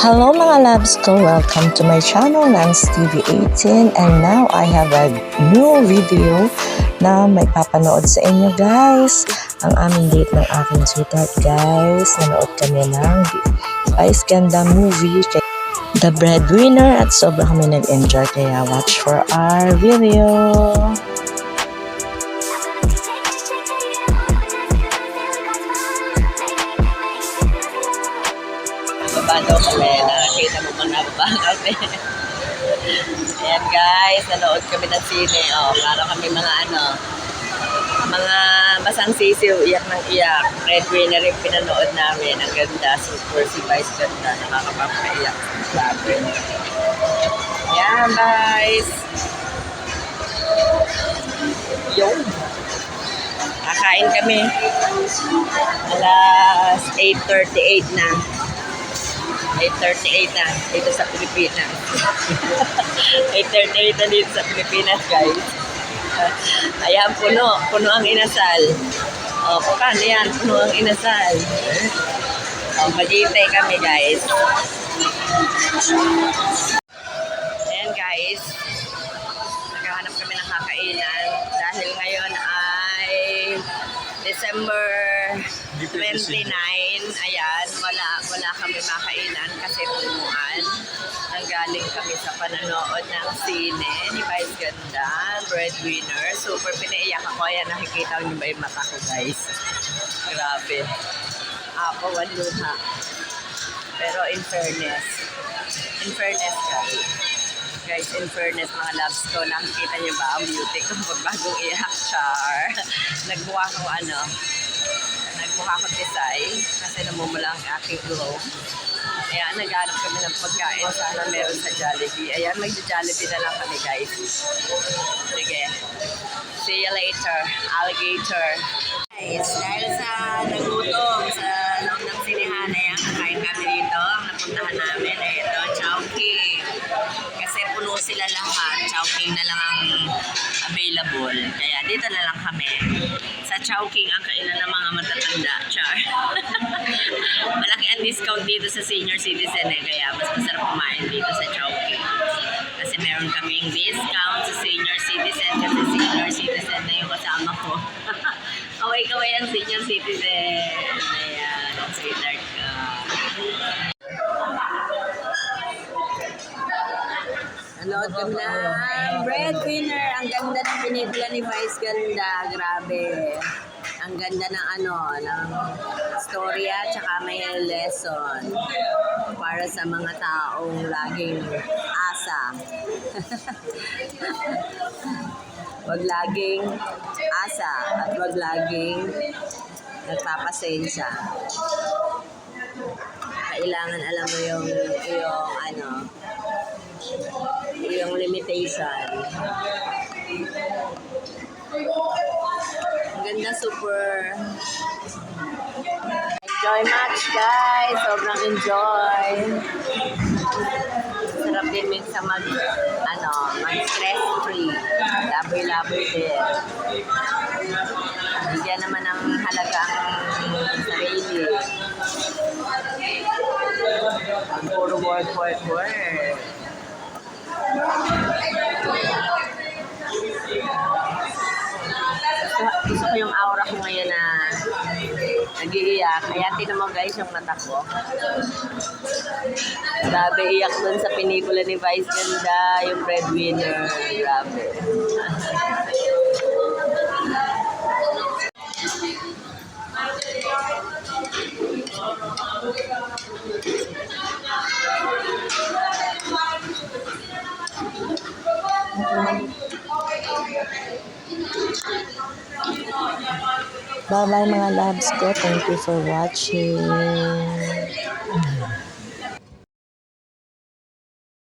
Hello mga loves ko, welcome to my channel, Nance TV 18, and now I have a new video na may papanood sa inyo guys. Ang aming date ng aking sweetheart guys. Nanood kami ng Vice Ganda movie, The Breadwinner, at sobra kami nag-enjoy kaya watch for our video. Daw kami, nakakita mo kung nababa kami. Ayan guys, nanood kami ng sine. Para kami mga mga basang sisiw, iyak ng iyak. Breadwinner yung pinanood namin. Ang ganda, super si Vice ganda, nakakapapaiyak. Grabe. Ayan guys. Yung kakain kami. Alas 8:38 na. 8:38 na dito sa Pilipinas. 8:38 na dito sa Pilipinas, guys. Ayan, puno ang inasal. Paano yan? Puno ang inasal. Mag-iintay kami, guys. Ayan, guys. Naghahanap kami ng kakainan dahil ngayon ay December 29. Ayan, wala kami makainan kasi punuan. Nanggaling kami sa pananood ng sine ni Vice Ganda, Breadwinner. Super pinaiyak ako. Ayan, nakikita niyo ba yung mata ko, guys? Grabe. Apawan luha. Pero in fairness guys, in fairness mga loves ko, nakikita niyo ba ang beauty ko pag bagong iyak, char. Nagbuka ko tisay kasi namumula ang aking glow. Ayan, naghanap kami ng pagkain. Sana meron sa Jollibee. Ayan, mag-Jollibee na lang kami, guys. Sige. See you later, alligator. Guys, dahil sa nagutom sa loob ng sinihan, ayan, kakain kami dito. Ang napuntahan namin ay ito, Chowking. Kasi puno sila lahat. Chowking na lang ang available. Kaya dito na lang kami. Sa Chowking ang kainan ng mga matatanda, char. Malaki ang discount dito sa senior citizen kaya mas masarap kumain dito sa Chowking. Kasi meron kaming discount sa senior citizen kasi senior citizen na yung kasama ko. Kaway-kaway ang senior citizen. Ayan, ang sweetheart ka. Nanood kami ng Breadwinner. Ang ganda ng pinitla ni Vice Ganda. Grabe. Ang ganda ng ng storya tsaka may lesson para sa mga taong laging asa. Wag laging asa at wag laging nagpapasensya. Kailangan alam mo yung limitation. Ang ganda, super. Enjoy much, guys. Sobrang enjoy. Sarap din minsan mag-stress free. Laboy-laboy din. Bigyan naman ng halaga ang sarili. Puro work. Gusto ko yung aura ko ngayon na nag-iiyak. Ayan, tinan mo guys yung mata ko. Grabe, iyak dun sa pelikula ni Vice Ganda, yung Breadwinner. Grabe. Bye bye mga loves ko, thank you for watching.